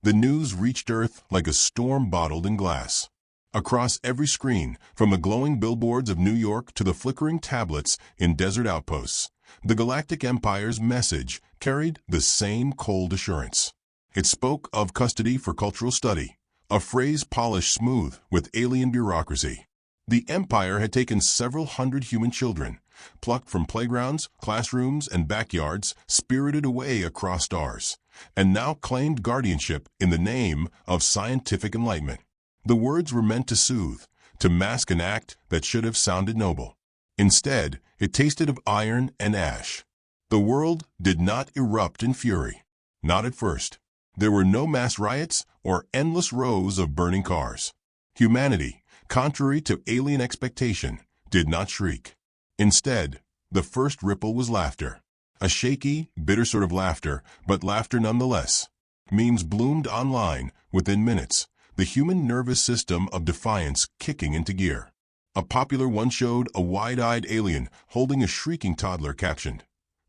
The news reached Earth like a storm bottled in glass. Across every screen, from the glowing billboards of New York to the flickering tablets in desert outposts, the Galactic Empire's message carried the same cold assurance. It spoke of custody for cultural study, a phrase polished smooth with alien bureaucracy. The Empire had taken several hundred human children, plucked from playgrounds, classrooms, and backyards, spirited away across stars, and now claimed guardianship in the name of scientific enlightenment. The words were meant to soothe, to mask an act that should have sounded noble. Instead, it tasted of iron and ash. The world did not erupt in fury. Not at first. There were no mass riots or endless rows of burning cars. Humanity, contrary to alien expectation, did not shriek. Instead, the first ripple was laughter. A shaky, bitter sort of laughter, but laughter nonetheless. Memes bloomed online within minutes, the human nervous system of defiance kicking into gear. A popular one showed a wide-eyed alien holding a shrieking toddler captioned,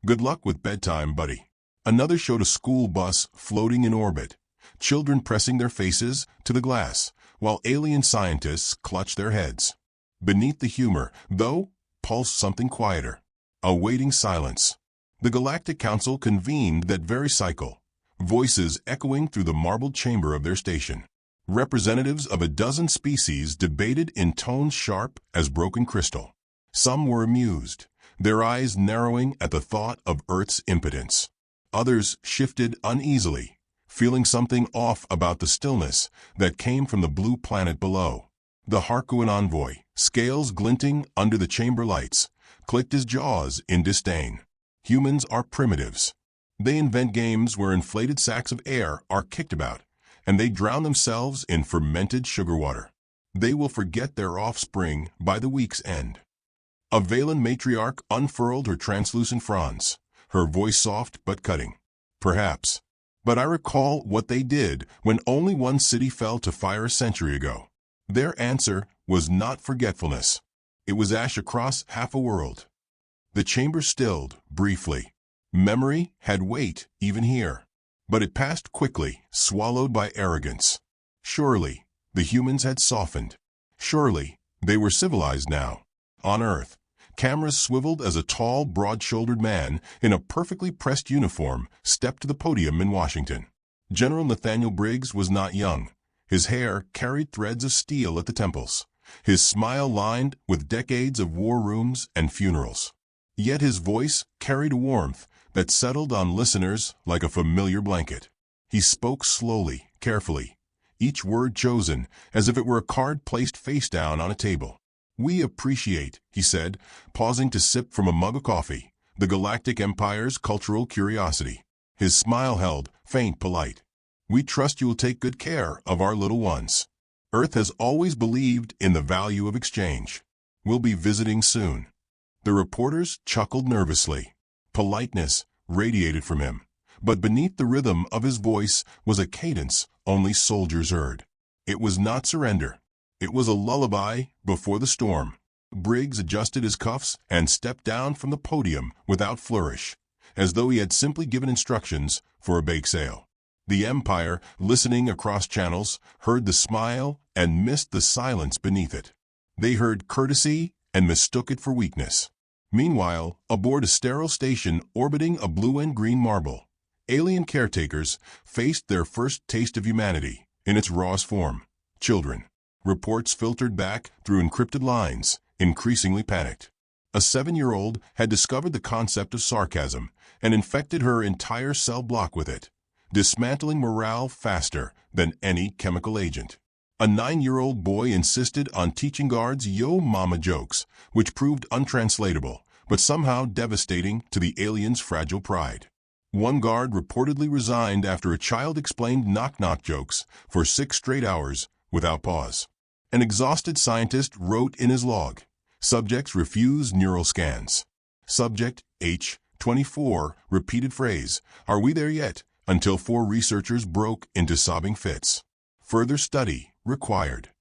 "Good luck with bedtime, buddy." Another showed a school bus floating in orbit, children pressing their faces to the glass, while alien scientists clutched their heads. Beneath the humor, though, pulsed something quieter, a waiting silence. The Galactic Council convened that very cycle, voices echoing through the marbled chamber of their station. Representatives of a dozen species debated in tones sharp as broken crystal. Some were amused, their eyes narrowing at the thought of Earth's impotence. Others shifted uneasily, feeling something off about the stillness that came from the blue planet below. The Harkonnen envoy, scales glinting under the chamber lights, clicked his jaws in disdain. Humans are primitives. They invent games where inflated sacks of air are kicked about, and they drown themselves in fermented sugar water. They will forget their offspring by the week's end. A Valen matriarch unfurled her translucent fronds, her voice soft but cutting. Perhaps. But I recall what they did when only one city fell to fire a century ago. Their answer was not forgetfulness. It was ash across half a world. The chamber stilled, briefly. Memory had weight even here. But it passed quickly, swallowed by arrogance. Surely, the humans had softened. Surely, they were civilized now. On Earth, cameras swiveled as a tall, broad-shouldered man in a perfectly pressed uniform stepped to the podium in Washington. General Nathaniel Briggs was not young. His hair carried threads of steel at the temples, his smile lined with decades of war rooms and funerals. Yet his voice carried a warmth that settled on listeners like a familiar blanket. He spoke slowly, carefully, each word chosen as if it were a card placed face down on a table. "We appreciate," he said, pausing to sip from a mug of coffee, "the Galactic Empire's cultural curiosity." His smile held, faint, polite. "We trust you will take good care of our little ones. Earth has always believed in the value of exchange. We'll be visiting soon." The reporters chuckled nervously. Politeness radiated from him, but beneath the rhythm of his voice was a cadence only soldiers heard. It was not surrender. It was a lullaby before the storm. Briggs adjusted his cuffs and stepped down from the podium without flourish, as though he had simply given instructions for a bake sale. The Empire, listening across channels, heard the smile and missed the silence beneath it. They heard courtesy and mistook it for weakness. Meanwhile, aboard a sterile station orbiting a blue and green marble, alien caretakers faced their first taste of humanity in its rawest form: children. Reports filtered back through encrypted lines, increasingly panicked. A 7-year-old had discovered the concept of sarcasm and infected her entire cell block with it, dismantling morale faster than any chemical agent. A 9-year-old boy insisted on teaching guards yo mama jokes, which proved untranslatable, but somehow devastating to the alien's fragile pride. One guard reportedly resigned after a child explained knock-knock jokes for 6 straight hours without pause. An exhausted scientist wrote in his log, "Subjects refuse neural scans." Subject H24 repeated phrase, "Are we there yet?" until 4 researchers broke into sobbing fits. Further study required.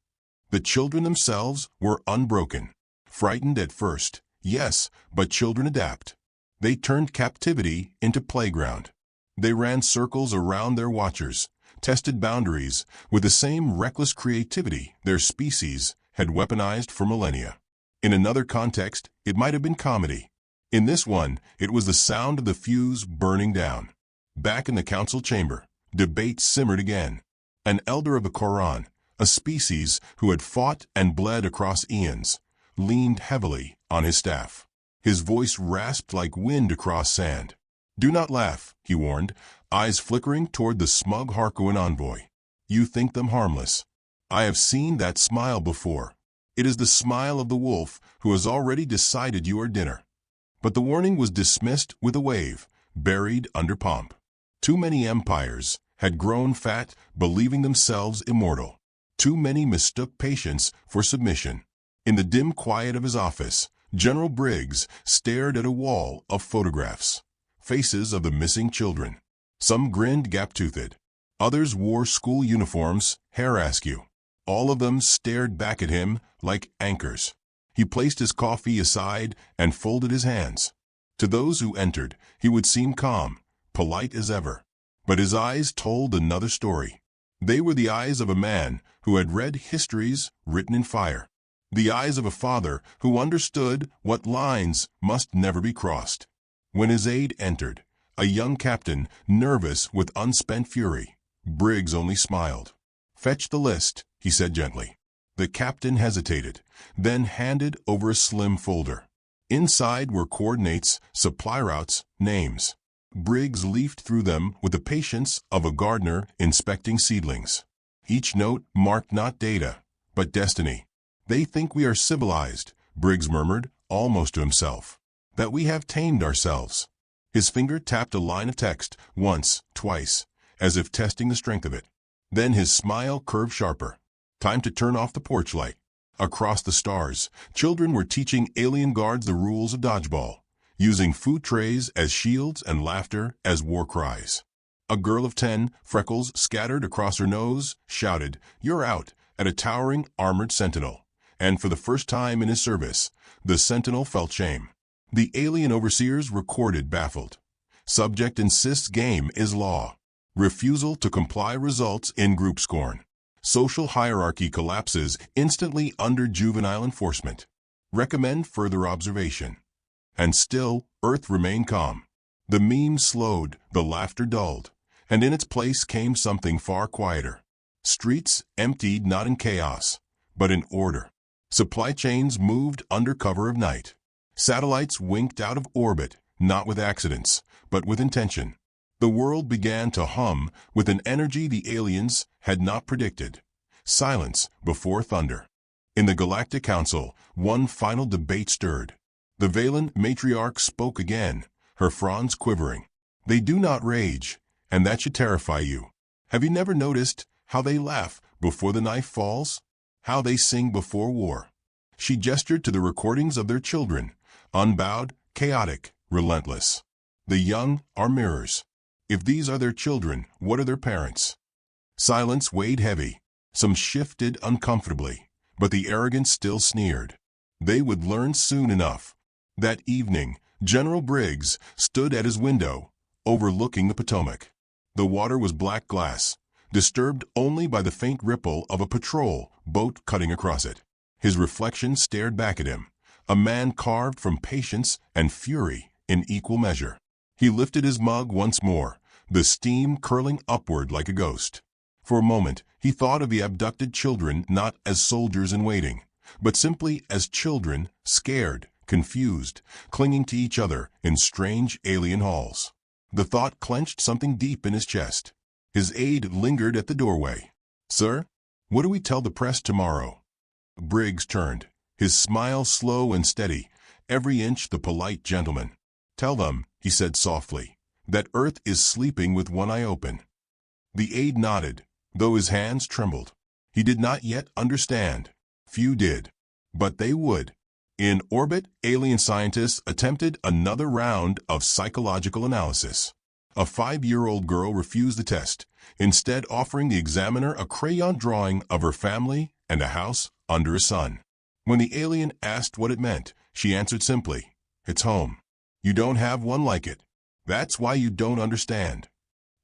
The children themselves were unbroken. Frightened at first, yes, but children adapt. They turned captivity into playground. They ran circles around their watchers, tested boundaries with the same reckless creativity their species had weaponized for millennia. In another context, it might have been comedy. In this one, it was the sound of the fuse burning down. Back in the council chamber, debate simmered again. An elder of the Quran, a species who had fought and bled across eons, leaned heavily on his staff. His voice rasped like wind across sand. "Do not laugh," he warned, eyes flickering toward the smug Harkonnen envoy. "You think them harmless. I have seen that smile before. It is the smile of the wolf who has already decided you are dinner." But the warning was dismissed with a wave, buried under pomp. Too many empires had grown fat, believing themselves immortal. Too many mistook patience for submission. In the dim quiet of his office, General Briggs stared at a wall of photographs. Faces of the missing children. Some grinned gap-toothed. Others wore school uniforms, hair askew. All of them stared back at him like anchors. He placed his coffee aside and folded his hands. To those who entered, he would seem calm, polite as ever. But his eyes told another story. They were the eyes of a man who had read histories written in fire. The eyes of a father who understood what lines must never be crossed. When his aide entered, a young captain, nervous with unspent fury, Briggs only smiled. "Fetch the list," he said gently. The captain hesitated, then handed over a slim folder. Inside were coordinates, supply routes, names. Briggs leafed through them with the patience of a gardener inspecting seedlings. Each note marked not data, but destiny. "They think we are civilized," Briggs murmured, almost to himself. "That we have tamed ourselves." His finger tapped a line of text, once, twice, as if testing the strength of it. Then his smile curved sharper. Time to turn off the porch light. Across the stars, children were teaching alien guards the rules of dodgeball, using food trays as shields and laughter as war cries. A girl of 10, freckles scattered across her nose, shouted, "You're out," at a towering armored sentinel. And for the first time in his service, the sentinel felt shame. The alien overseers recorded baffled. "Subject insists game is law." Refusal to comply results in group scorn. Social hierarchy collapses instantly under juvenile enforcement. Recommend further observation. And still, Earth remained calm. The memes slowed, the laughter dulled, and in its place came something far quieter. Streets emptied not in chaos, but in order. Supply chains moved under cover of night. Satellites winked out of orbit, not with accidents, but with intention. The world began to hum with an energy the aliens had not predicted. Silence before thunder. In the Galactic Council, one final debate stirred. The Valen matriarch spoke again, her fronds quivering. "They do not rage, and that should terrify you. Have you never noticed how they laugh before the knife falls? How they sing before war?" She gestured to the recordings of their children, unbowed, chaotic, relentless. "The young are mirrors. If these are their children, what are their parents?" Silence weighed heavy. Some shifted uncomfortably, but the arrogance still sneered. They would learn soon enough. That evening, General Briggs stood at his window, overlooking the Potomac. The water was black glass, disturbed only by the faint ripple of a patrol boat cutting across it. His reflection stared back at him, a man carved from patience and fury in equal measure. He lifted his mug once more, the steam curling upward like a ghost. For a moment, he thought of the abducted children not as soldiers in waiting, but simply as children, scared, confused, clinging to each other in strange alien halls. The thought clenched something deep in his chest. His aide lingered at the doorway. "Sir, what do we tell the press tomorrow?" Briggs turned, his smile slow and steady, every inch the polite gentleman. "Tell them," he said softly, "that Earth is sleeping with one eye open." The aide nodded, though his hands trembled. He did not yet understand. Few did. But they would. In orbit, alien scientists attempted another round of psychological analysis. A 5-year-old girl refused the test, instead offering the examiner a crayon drawing of her family and a house under a sun. When the alien asked what it meant, she answered simply, "It's home. You don't have one like it. That's why you don't understand."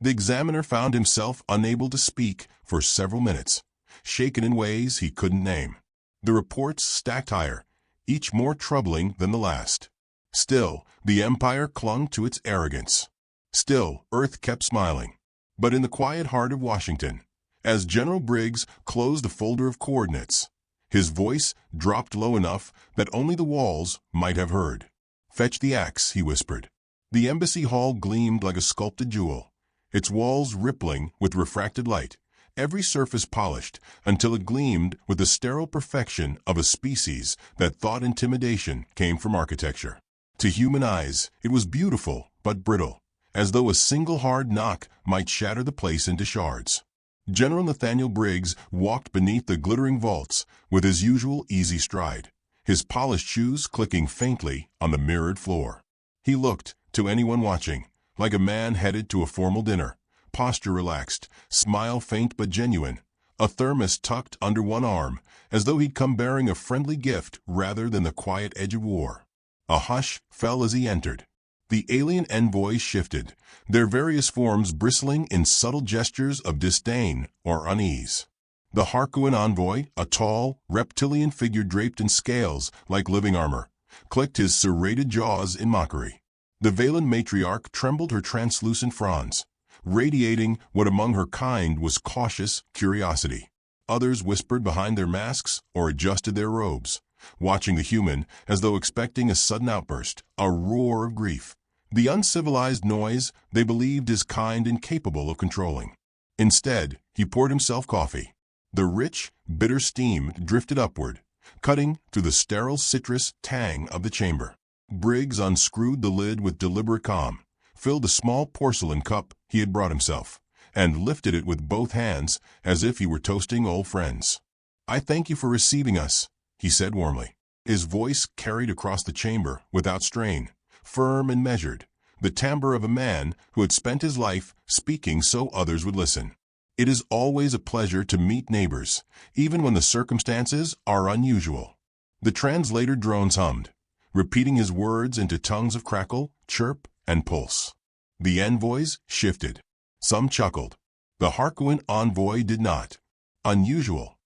The examiner found himself unable to speak for several minutes, shaken in ways he couldn't name. The reports stacked higher, each more troubling than the last. Still, the empire clung to its arrogance. Still, Earth kept smiling. But in the quiet heart of Washington, as General Briggs closed the folder of coordinates, his voice dropped low enough that only the walls might have heard. "Fetch the axe," he whispered. The embassy hall gleamed like a sculpted jewel, its walls rippling with refracted light, every surface polished until it gleamed with the sterile perfection of a species that thought intimidation came from architecture. To human eyes, it was beautiful but brittle, as though a single hard knock might shatter the place into shards. General Nathaniel Briggs walked beneath the glittering vaults with his usual easy stride, his polished shoes clicking faintly on the mirrored floor. He looked, to anyone watching, like a man headed to a formal dinner, posture relaxed, smile faint but genuine, a thermos tucked under one arm, as though he'd come bearing a friendly gift rather than the quiet edge of war. A hush fell as he entered. The alien envoys shifted, their various forms bristling in subtle gestures of disdain or unease. The Harkonnen envoy, a tall, reptilian figure draped in scales like living armor, clicked his serrated jaws in mockery. The Valen matriarch trembled her translucent fronds, radiating what among her kind was cautious curiosity. Others whispered behind their masks or adjusted their robes, watching the human as though expecting a sudden outburst, a roar of grief. The uncivilized noise they believed his kind incapable of controlling. Instead, he poured himself coffee. The rich, bitter steam drifted upward, cutting through the sterile citrus tang of the chamber. Briggs unscrewed the lid with deliberate calm, filled a small porcelain cup he had brought himself, and lifted it with both hands as if he were toasting old friends. "I thank you for receiving us," he said warmly. His voice carried across the chamber without strain, firm and measured, the timbre of a man who had spent his life speaking so others would listen. "It is always a pleasure to meet neighbors, even when the circumstances are unusual." The translator drones hummed, repeating his words into tongues of crackle, chirp, and pulse. The envoys shifted. Some chuckled. The Harkonnen envoy did not. "Unusual."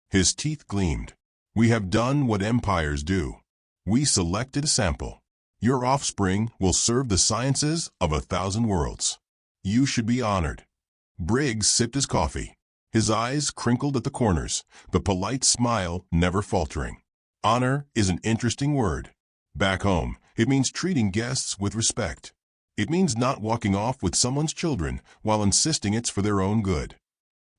His teeth gleamed. "We have done what empires do. We selected a sample. Your offspring will serve the sciences of 1,000 worlds. You should be honored." Briggs sipped his coffee. His eyes crinkled at the corners, the polite smile never faltering. Honor is an interesting word. Back home, it means treating guests with respect. It means not walking off with someone's children while insisting it's for their own good.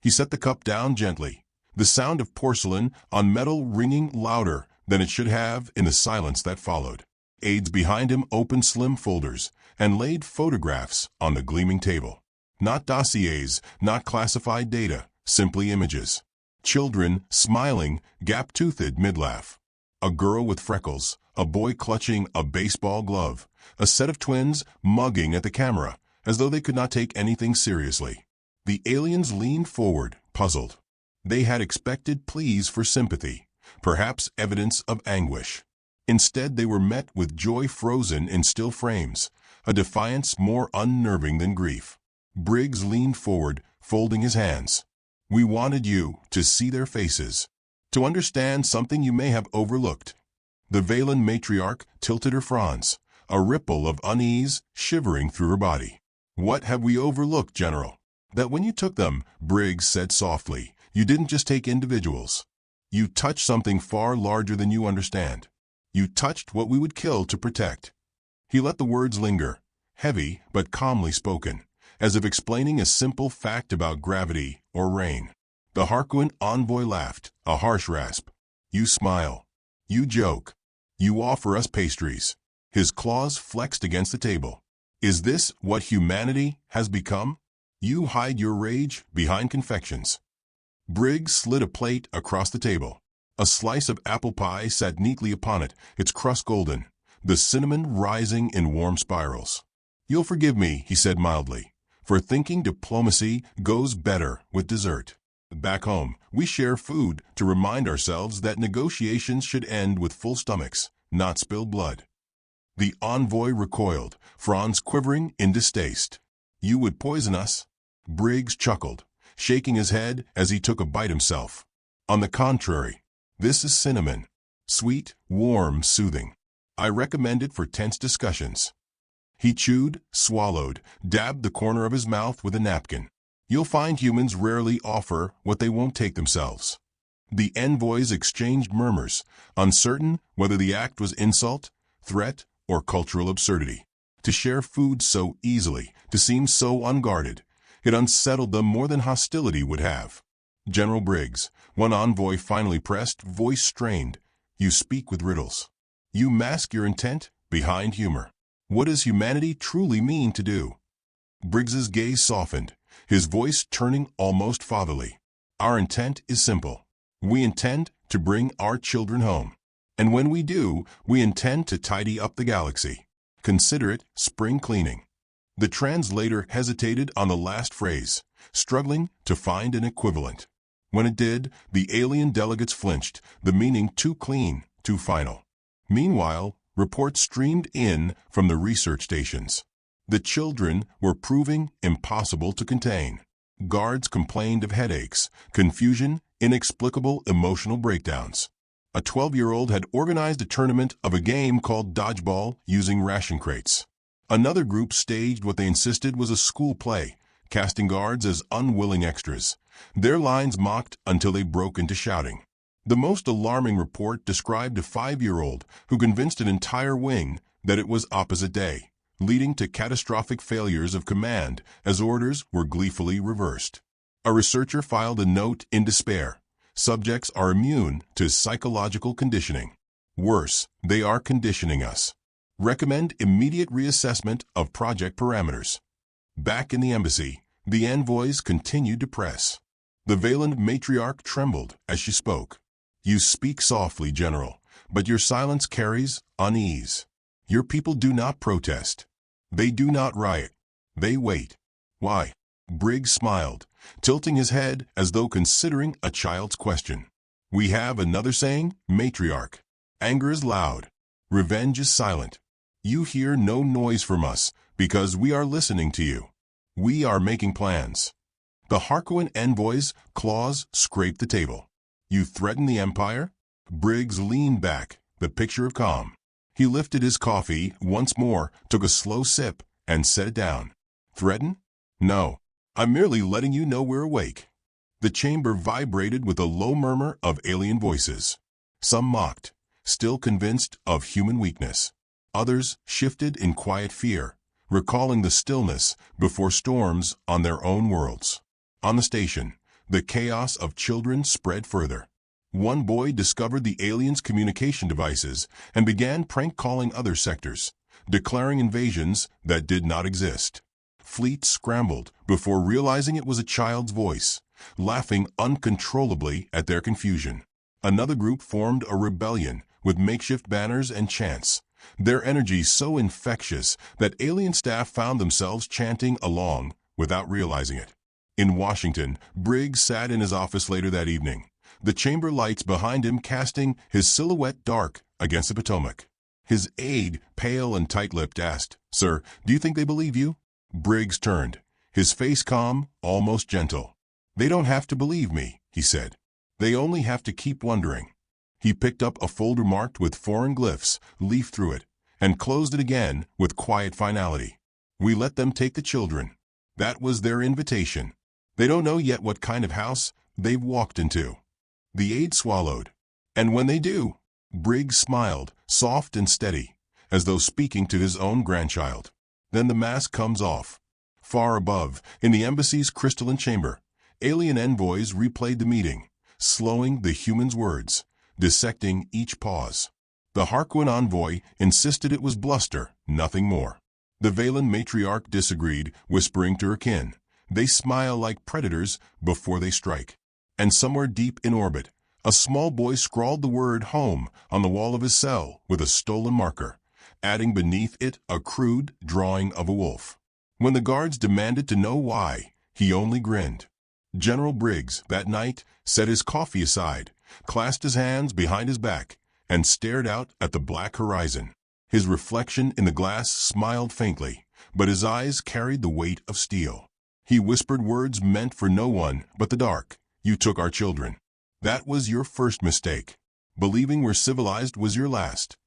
He set the cup down gently, the sound of porcelain on metal ringing louder than it should have in the silence that followed. Aides behind him opened slim folders and laid photographs on the gleaming table. Not dossiers, not classified data, simply images. Children, smiling, gap-toothed mid-laugh. A girl with freckles, a boy clutching a baseball glove, a set of twins mugging at the camera, as though they could not take anything seriously. The aliens leaned forward, puzzled. They had expected pleas for sympathy, perhaps evidence of anguish. Instead, they were met with joy frozen in still frames, a defiance more unnerving than grief. Briggs leaned forward, folding his hands. "We wanted you to see their faces, to understand something you may have overlooked." The Valen matriarch tilted her fronds, a ripple of unease shivering through her body. "What have we overlooked, General?" "That when you took them," Briggs said softly, "you didn't just take individuals. You touched something far larger than you understand. You touched what we would kill to protect." He let the words linger, heavy but calmly spoken, as if explaining a simple fact about gravity or rain. The Harkonnen envoy laughed, a harsh rasp. "You smile. You joke. You offer us pastries." His claws flexed against the table. "Is this what humanity has become? You hide your rage behind confections." Briggs slid a plate across the table. A slice of apple pie sat neatly upon it, its crust golden, the cinnamon rising in warm spirals. "You'll forgive me," he said mildly, "for thinking diplomacy goes better with dessert. Back home, we share food to remind ourselves that negotiations should end with full stomachs, not spilled blood." The envoy recoiled, fronds quivering in distaste. You would poison us? Briggs chuckled, shaking his head as he took a bite himself. On the contrary, this is cinnamon. Sweet, warm, soothing. I recommend it for tense discussions. He chewed, swallowed, dabbed the corner of his mouth with a napkin. You'll find humans rarely offer what they won't take themselves. The envoys exchanged murmurs, uncertain whether the act was insult, threat, or cultural absurdity. To share food so easily, to seem so unguarded, it unsettled them more than hostility would have. General Briggs, one envoy finally pressed, voice strained. You speak with riddles. You mask your intent behind humor. What does humanity truly mean to do? Briggs's gaze softened, his voice turning almost fatherly. Our intent is simple. We intend to bring our children home. And when we do, we intend to tidy up the galaxy. Consider it spring cleaning. The translator hesitated on the last phrase, struggling to find an equivalent. When it did, the alien delegates flinched, the meaning too clean, too final. Meanwhile, reports streamed in from the research stations. The children were proving impossible to contain. Guards complained of headaches, confusion, inexplicable emotional breakdowns. A 12-year-old had organized a tournament of a game called dodgeball using ration crates. Another group staged what they insisted was a school play, casting guards as unwilling extras. Their lines mocked until they broke into shouting. The most alarming report described a 5-year-old who convinced an entire wing that it was opposite day, leading to catastrophic failures of command as orders were gleefully reversed. A researcher filed a note in despair. Subjects are immune to psychological conditioning. Worse, they are conditioning us. Recommend immediate reassessment of project parameters. Back in the embassy, the envoys continued to press. The Valen matriarch trembled as she spoke. You speak softly, General, but your silence carries unease. Your people do not protest. They do not riot. They wait. Why? Briggs smiled, tilting his head as though considering a child's question. We have another saying, matriarch. Anger is loud. Revenge is silent. You hear no noise from us because we are listening to you. We are making plans. The Harkonnen envoy's claws scraped the table. You threaten the Empire? Briggs leaned back, the picture of calm. He lifted his coffee once more, took a slow sip, and set it down. Threaten? No. I'm merely letting you know we're awake. The chamber vibrated with a low murmur of alien voices. Some mocked, still convinced of human weakness. Others shifted in quiet fear, recalling the stillness before storms on their own worlds. On the station, the chaos of children spread further. One boy discovered the aliens' communication devices and began prank-calling other sectors, declaring invasions that did not exist. Fleets scrambled before realizing it was a child's voice, laughing uncontrollably at their confusion. Another group formed a rebellion with makeshift banners and chants, their energy so infectious that alien staff found themselves chanting along without realizing it. In Washington, Briggs sat in his office later that evening, the chamber lights behind him casting his silhouette dark against the Potomac. His aide, pale and tight-lipped, asked, "Sir, do you think they believe you?" Briggs turned, his face calm, almost gentle. "They don't have to believe me," he said. "They only have to keep wondering." He picked up a folder marked with foreign glyphs, leafed through it, and closed it again with quiet finality. "We let them take the children. That was their invitation. They don't know yet what kind of house they've walked into." The aide swallowed. "And when they do?" Briggs smiled, soft and steady, as though speaking to his own grandchild. Then the mask comes off. Far above, in the embassy's crystalline chamber, alien envoys replayed the meeting, slowing the humans' words, dissecting each pause. The Harkonnen envoy insisted it was bluster, nothing more. The Valen matriarch disagreed, whispering to her kin, "They smile like predators before they strike." And somewhere deep in orbit, a small boy scrawled the word home on the wall of his cell with a stolen marker, adding beneath it a crude drawing of a wolf. When the guards demanded to know why, he only grinned. General Briggs, that night, set his coffee aside, clasped his hands behind his back, and stared out at the black horizon. His reflection in the glass smiled faintly, but his eyes carried the weight of steel. He whispered words meant for no one but the dark. You took our children. That was your first mistake. Believing we're civilized was your last.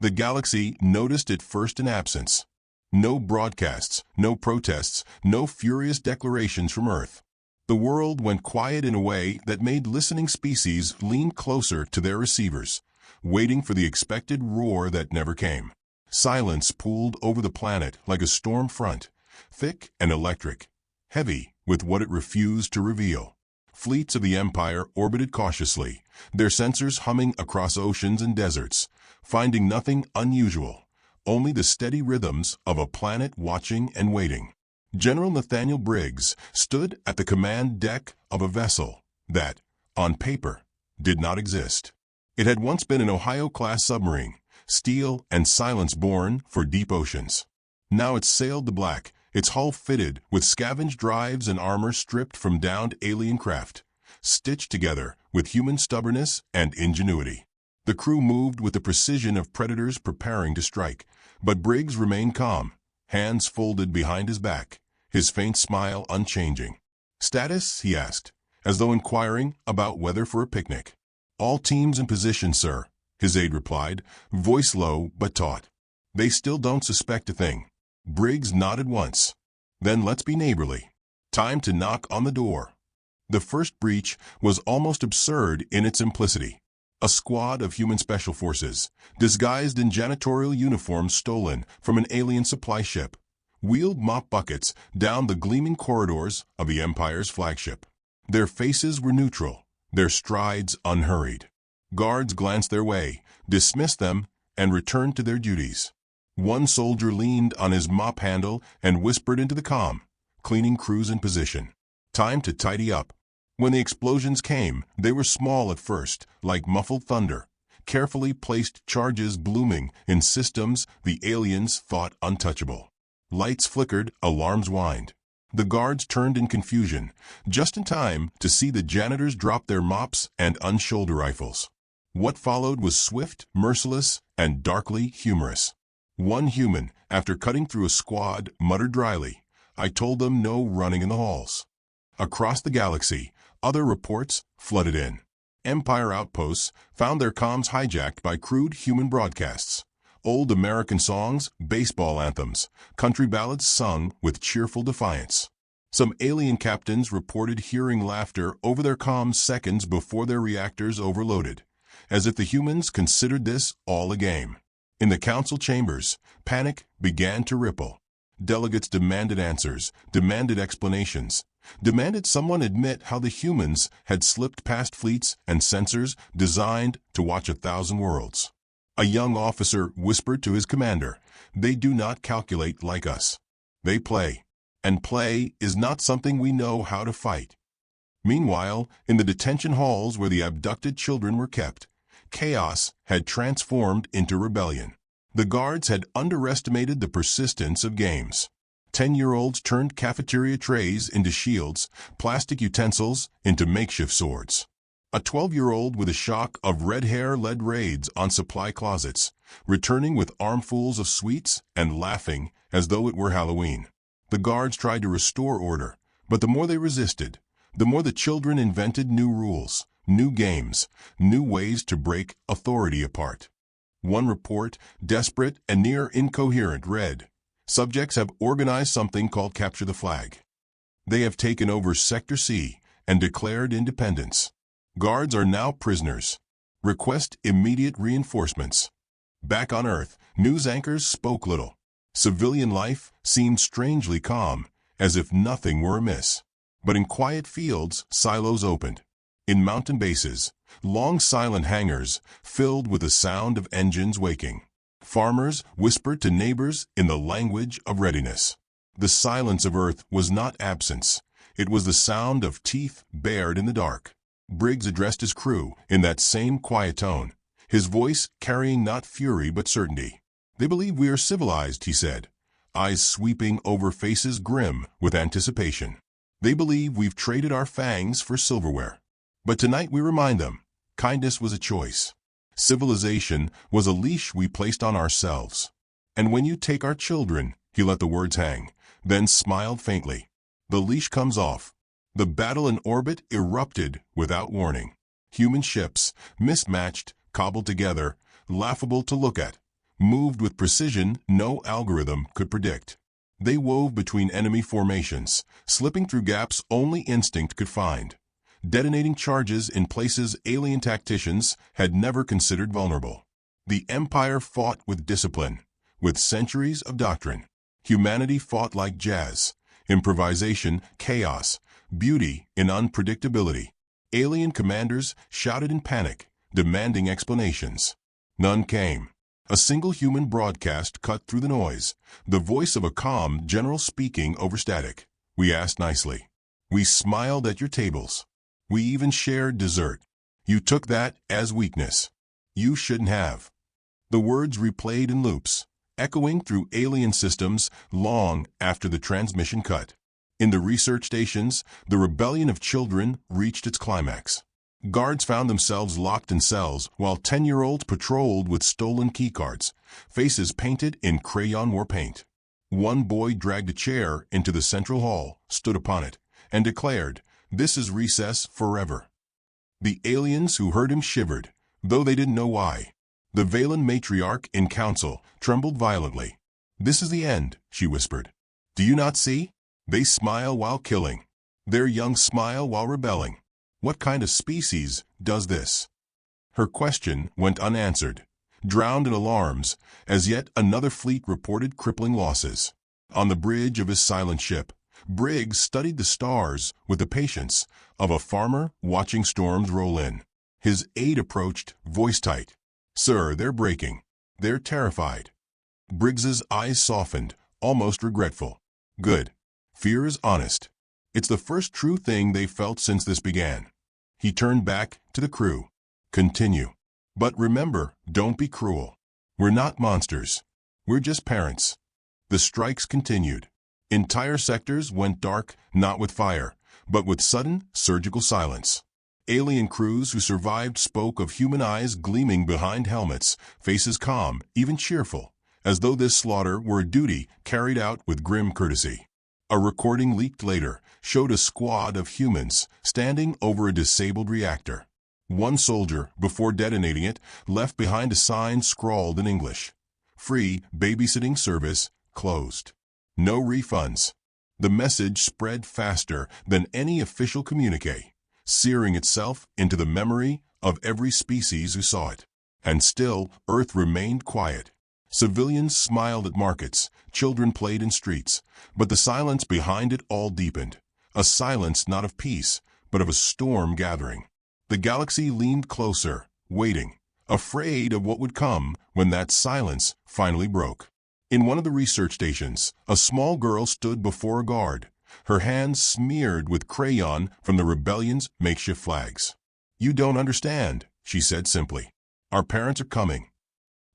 The galaxy noticed it first in absence. No broadcasts, no protests, no furious declarations from Earth. The world went quiet in a way that made listening species lean closer to their receivers, waiting for the expected roar that never came. Silence pooled over the planet like a storm front, thick and electric, heavy with what it refused to reveal. Fleets of the Empire orbited cautiously, their sensors humming across oceans and deserts, finding nothing unusual, only the steady rhythms of a planet watching and waiting. General Nathaniel Briggs stood at the command deck of a vessel that, on paper, did not exist. It had once been an Ohio-class submarine, steel and silence born for deep oceans. Now it sailed the black, its hull fitted with scavenged drives and armor stripped from downed alien craft, stitched together with human stubbornness and ingenuity. The crew moved with the precision of predators preparing to strike, but Briggs remained calm, hands folded behind his back, his faint smile unchanging. "Status?" he asked, as though inquiring about weather for a picnic. "All teams in position, sir," his aide replied, voice low but taut. "They still don't suspect a thing." Briggs nodded once. "Then let's be neighborly. Time to knock on the door." The first breach was almost absurd in its simplicity. A squad of human special forces, disguised in janitorial uniforms stolen from an alien supply ship, wheeled mop buckets down the gleaming corridors of the Empire's flagship. Their faces were neutral, their strides unhurried. Guards glanced their way, dismissed them, and returned to their duties. One soldier leaned on his mop handle and whispered into the comm, cleaning crews in position. Time to tidy up. When the explosions came, they were small at first, like muffled thunder, carefully placed charges blooming in systems the aliens thought untouchable. Lights flickered, alarms whined. The guards turned in confusion, just in time to see the janitors drop their mops and unshoulder rifles. What followed was swift, merciless, and darkly humorous. One human, after cutting through a squad, muttered dryly, "I told them no running in the halls." Across the galaxy, other reports flooded in. Empire outposts found their comms hijacked by crude human broadcasts. Old American songs, baseball anthems, country ballads sung with cheerful defiance. Some alien captains reported hearing laughter over their comms seconds before their reactors overloaded, as if the humans considered this all a game. In the council chambers, panic began to ripple. Delegates demanded answers, demanded explanations, demanded someone admit how the humans had slipped past fleets and sensors designed to watch 1,000 worlds. A young officer whispered to his commander, "They do not calculate like us. They play. And play is not something we know how to fight." Meanwhile, in the detention halls where the abducted children were kept, chaos had transformed into rebellion. The guards had underestimated the persistence of games. 10-year-olds turned cafeteria trays into shields, plastic utensils into makeshift swords. A 12-year-old with a shock of red hair led raids on supply closets, returning with armfuls of sweets and laughing as though it were Halloween. The guards tried to restore order, but the more they resisted, the more the children invented new rules, new games, new ways to break authority apart. One report, desperate and near incoherent, read, "Subjects have organized something called Capture the Flag. They have taken over Sector C and declared independence. Guards are now prisoners. Request immediate reinforcements." Back on Earth, news anchors spoke little. Civilian life seemed strangely calm, as if nothing were amiss. But in quiet fields, silos opened. In mountain bases, long silent hangars filled with the sound of engines waking. Farmers whispered to neighbors in the language of readiness. The silence of Earth was not absence. It was the sound of teeth bared in the dark. Briggs addressed his crew in that same quiet tone, his voice carrying not fury but certainty. "They believe we are civilized," he said, eyes sweeping over faces grim with anticipation. "They believe we've traded our fangs for silverware. But tonight we remind them, kindness was a choice. Civilization was a leash we placed on ourselves. And when you take our children," He let the words hang, then smiled faintly. The leash comes off. The battle in orbit erupted without warning. Human ships, mismatched, cobbled together, laughable to look at, moved with precision no algorithm could predict. They wove between enemy formations, slipping through gaps only instinct could find, detonating charges in places alien tacticians had never considered vulnerable. The Empire fought with discipline, with centuries of doctrine. Humanity fought like jazz, improvisation, chaos, beauty in unpredictability. Alien commanders shouted in panic, demanding explanations. None came. A single human broadcast cut through the noise, the voice of a calm general speaking over static. We asked nicely. We smiled at your tables. We even shared dessert. You took that as weakness. You shouldn't have. The words replayed in loops, echoing through alien systems long after the transmission cut. In the research stations, the rebellion of children reached its climax. Guards found themselves locked in cells while 10-year-olds patrolled with stolen keycards, faces painted in crayon war paint. One boy dragged a chair into the central hall, stood upon it, and declared, "This is recess forever." The aliens who heard him shivered, though they didn't know why. The Valen matriarch in council trembled violently. "This is the end," she whispered. "Do you not see? They smile while killing. Their young smile while rebelling. What kind of species does this?" Her question went unanswered, drowned in alarms, as yet another fleet reported crippling losses. On the bridge of his silent ship, Briggs studied the stars with the patience of a farmer watching storms roll in. His aide approached, voice tight. "Sir, they're breaking. They're terrified." Briggs's eyes softened, almost regretful. "Good. Fear is honest. It's the first true thing they've felt since this began." He turned back to the crew. "Continue. But remember, don't be cruel. We're not monsters. We're just parents." The strikes continued. Entire sectors went dark, not with fire, but with sudden, surgical silence. Alien crews who survived spoke of human eyes gleaming behind helmets, faces calm, even cheerful, as though this slaughter were a duty carried out with grim courtesy. A recording leaked later showed a squad of humans standing over a disabled reactor. One soldier, before detonating it, left behind a sign scrawled in English. "Free babysitting service closed. No refunds." The message spread faster than any official communique, searing itself into the memory of every species who saw it. And still, Earth remained quiet. Civilians smiled at markets, children played in streets, but the silence behind it all deepened. A silence not of peace, but of a storm gathering. The galaxy leaned closer, waiting, afraid of what would come when that silence finally broke. In one of the research stations, a small girl stood before a guard, her hands smeared with crayon from the rebellion's makeshift flags. "You don't understand," she said simply. "Our parents are coming."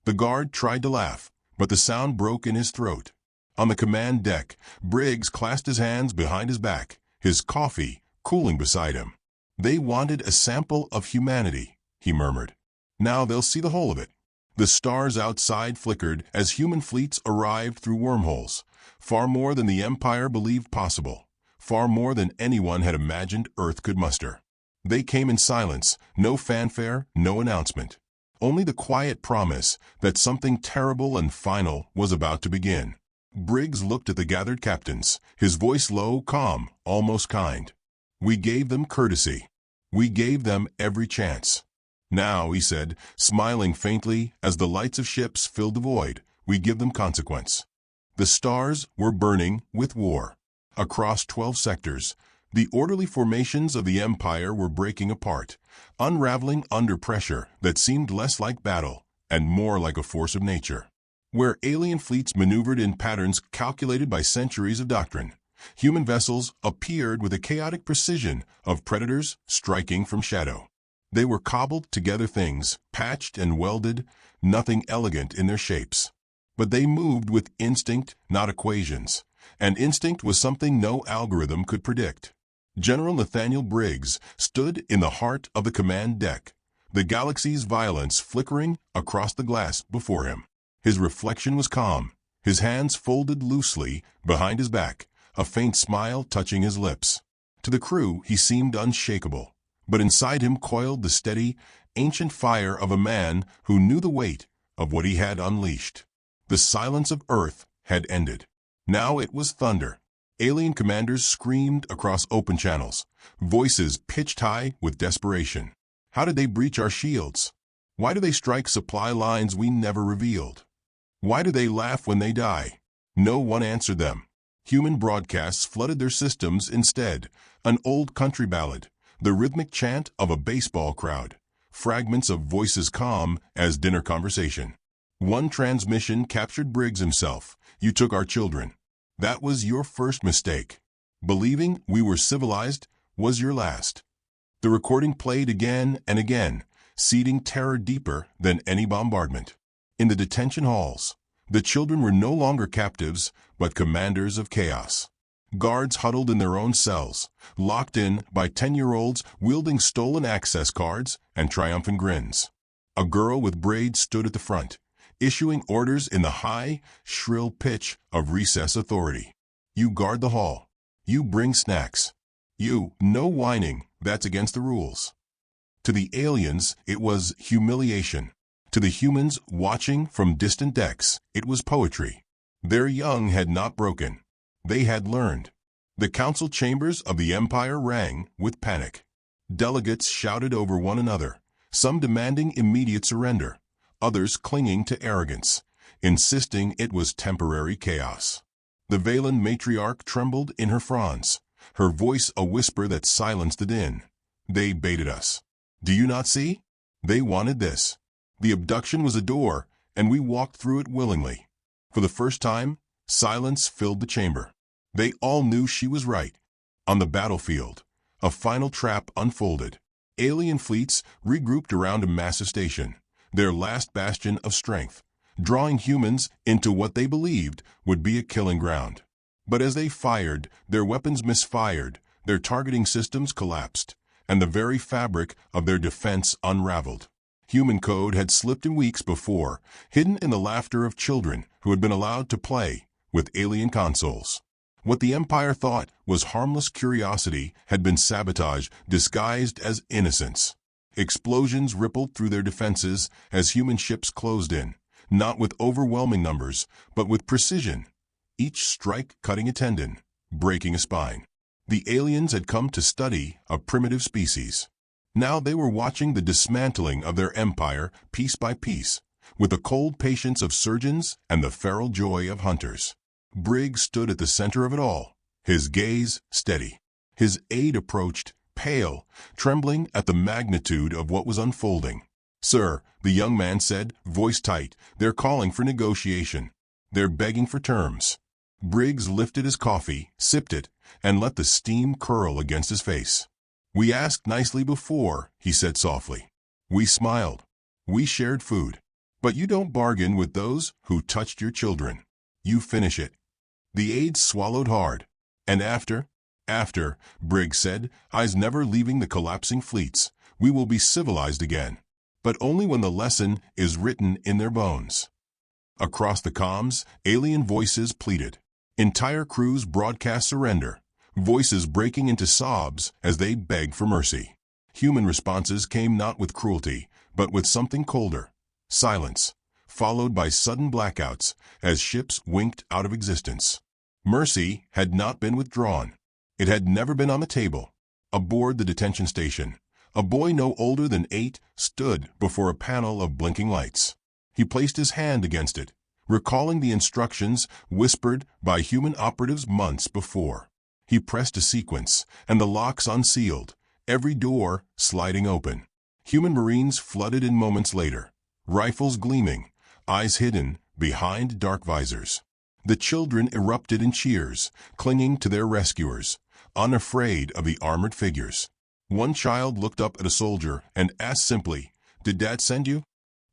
The guard tried to laugh, but the sound broke in his throat. On the command deck, Briggs clasped his hands behind his back, his coffee cooling beside him. "They wanted a sample of humanity," he murmured. "Now they'll see the whole of it." The stars outside flickered as human fleets arrived through wormholes, far more than the Empire believed possible, far more than anyone had imagined Earth could muster. They came in silence, no fanfare, no announcement. Only the quiet promise that something terrible and final was about to begin. Briggs looked at the gathered captains, his voice low, calm, almost kind. "We gave them courtesy. We gave them every chance. Now," he said, smiling faintly as the lights of ships filled the void, "we give them consequence." The stars were burning with war. Across 12 sectors, the orderly formations of the Empire were breaking apart, unraveling under pressure that seemed less like battle and more like a force of nature. Where alien fleets maneuvered in patterns calculated by centuries of doctrine, human vessels appeared with a chaotic precision of predators striking from shadow. They were cobbled together things, patched and welded, nothing elegant in their shapes. But they moved with instinct, not equations, and instinct was something no algorithm could predict. General Nathaniel Briggs stood in the heart of the command deck, the galaxy's violence flickering across the glass before him. His reflection was calm, his hands folded loosely behind his back, a faint smile touching his lips. To the crew, he seemed unshakable, but inside him coiled the steady, ancient fire of a man who knew the weight of what he had unleashed. The silence of Earth had ended. Now it was thunder. Alien commanders screamed across open channels, voices pitched high with desperation. How did they breach our shields? Why do they strike supply lines we never revealed? Why do they laugh when they die? No one answered them. Human broadcasts flooded their systems instead, an old country ballad, the rhythmic chant of a baseball crowd, fragments of voices calm as dinner conversation. One transmission captured Briggs himself. You took our children. That was your first mistake. Believing we were civilized was your last. The recording played again and again, seeding terror deeper than any bombardment. In the detention halls, the children were no longer captives, but commanders of chaos. Guards huddled in their own cells, locked in by 10-year-olds wielding stolen access cards and triumphant grins. A girl with braids stood at the front, issuing orders in the high, shrill pitch of recess authority. You guard the hall. You bring snacks. You, no whining, that's against the rules. To the aliens, it was humiliation. To the humans watching from distant decks, it was poetry. Their young had not broken. They had learned. The council chambers of the Empire rang with panic. Delegates shouted over one another, some demanding immediate surrender, others clinging to arrogance, insisting it was temporary chaos. The Valen matriarch trembled in her fronds, her voice a whisper that silenced the din. They baited us. Do you not see? They wanted this. The abduction was a door, and we walked through it willingly. For the first time, silence filled the chamber. They all knew she was right. On the battlefield, a final trap unfolded. Alien fleets regrouped around a massive station, their last bastion of strength, drawing humans into what they believed would be a killing ground. But as they fired, their weapons misfired, their targeting systems collapsed, and the very fabric of their defense unraveled. Human code had slipped in weeks before, hidden in the laughter of children who had been allowed to play with alien consoles. What the Empire thought was harmless curiosity had been sabotage disguised as innocence. Explosions rippled through their defenses as human ships closed in, not with overwhelming numbers, but with precision. Each strike cutting a tendon, breaking a spine. The aliens had come to study a primitive species. Now they were watching the dismantling of their empire piece by piece, with the cold patience of surgeons and the feral joy of hunters. Briggs stood at the center of it all, his gaze steady. His aide approached, pale, trembling at the magnitude of what was unfolding. "Sir," the young man said, voice tight, "they're calling for negotiation. They're begging for terms." Briggs lifted his coffee, sipped it, and let the steam curl against his face. "We asked nicely before," he said softly. "We smiled. We shared food. But you don't bargain with those who touched your children. You finish it." The aide swallowed hard. "And after?" "After," Briggs said, eyes never leaving the collapsing fleets. "We will be civilized again. But only when the lesson is written in their bones." Across the comms, alien voices pleaded. Entire crews broadcast surrender, voices breaking into sobs as they begged for mercy. Human responses came not with cruelty, but with something colder. Silence, followed by sudden blackouts as ships winked out of existence. Mercy had not been withdrawn. It had never been on the table. Aboard the detention station, a boy no older than 8 stood before a panel of blinking lights. He placed his hand against it, recalling the instructions whispered by human operatives months before. He pressed a sequence, and the locks unsealed, every door sliding open. Human Marines flooded in moments later, rifles gleaming, eyes hidden behind dark visors. The children erupted in cheers, clinging to their rescuers, unafraid of the armored figures. One child looked up at a soldier and asked simply, "Did Dad send you?"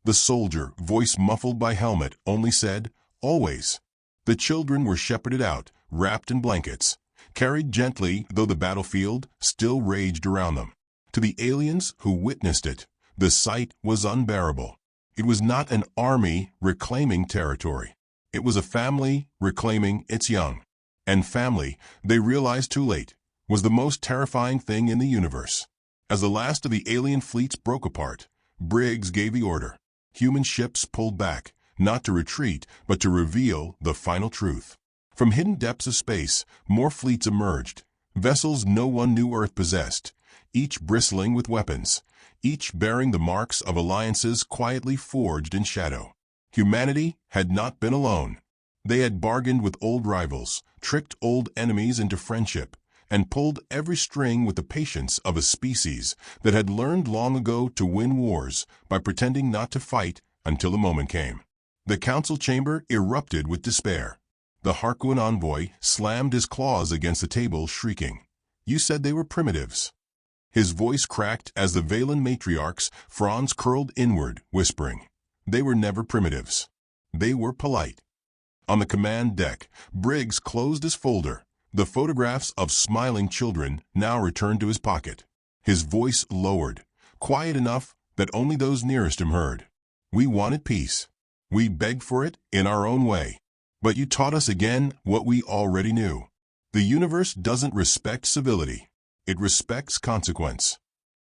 The soldier, voice muffled by helmet, only said, "Always." The children were shepherded out, wrapped in blankets, carried gently though the battlefield still raged around them. To the aliens who witnessed it, the sight was unbearable. It was not an army reclaiming territory. It was a family reclaiming its young. And family, they realized too late, was the most terrifying thing in the universe. As the last of the alien fleets broke apart, Briggs gave the order. Human ships pulled back, not to retreat, but to reveal the final truth. From hidden depths of space, more fleets emerged, vessels no one knew Earth possessed, each bristling with weapons, each bearing the marks of alliances quietly forged in shadow. Humanity had not been alone. They had bargained with old rivals, tricked old enemies into friendship, and pulled every string with the patience of a species that had learned long ago to win wars by pretending not to fight until the moment came. The council chamber erupted with despair. The Harkonnen envoy slammed his claws against the table, shrieking, "You said they were primitives." His voice cracked as the Valen matriarch's fronds curled inward, whispering, "They were never primitives. They were polite." On the command deck, Briggs closed his folder. The photographs of smiling children now returned to his pocket. His voice lowered, quiet enough that only those nearest him heard. "We wanted peace. We begged for it in our own way. But you taught us again what we already knew. The universe doesn't respect civility. It respects consequence."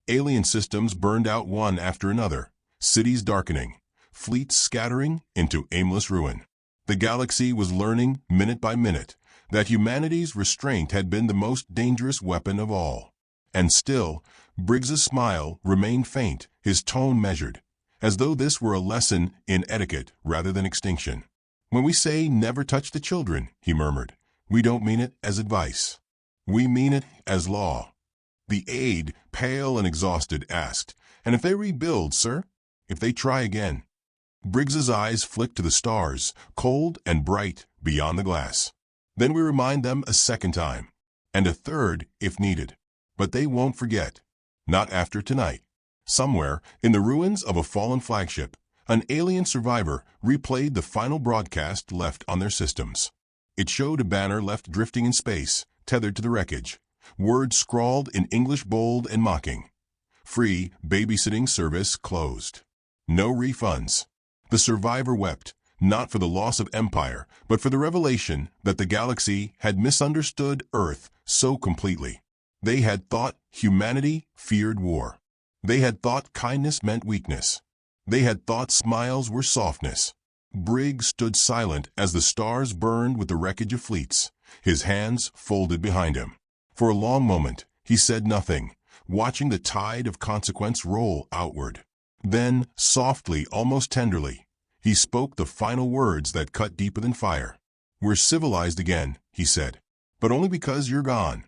Alien systems burned out one after another, cities darkening, fleets scattering into aimless ruin. The galaxy was learning, minute by minute, that humanity's restraint had been the most dangerous weapon of all. And still, Briggs's smile remained faint, his tone measured, as though this were a lesson in etiquette rather than extinction. "When we say never touch the children," he murmured, "we don't mean it as advice. We mean it as law." The aide, pale and exhausted, asked, "And if they rebuild, sir? If they try again?" Briggs's eyes flicked to the stars, cold and bright beyond the glass. "Then we remind them a second time, and a third if needed. But they won't forget. Not after tonight." Somewhere, in the ruins of a fallen flagship, an alien survivor replayed the final broadcast left on their systems. It showed a banner left drifting in space, tethered to the wreckage. Words scrawled in English bold and mocking. "Free babysitting service closed. No refunds." The survivor wept, not for the loss of empire, but for the revelation that the galaxy had misunderstood Earth so completely. They had thought humanity feared war. They had thought kindness meant weakness. They had thought smiles were softness. Briggs stood silent as the stars burned with the wreckage of fleets, his hands folded behind him. For a long moment, he said nothing, watching the tide of consequence roll outward. Then, softly, almost tenderly, he spoke the final words that cut deeper than fire. "We're civilized again," he said, "but only because you're gone."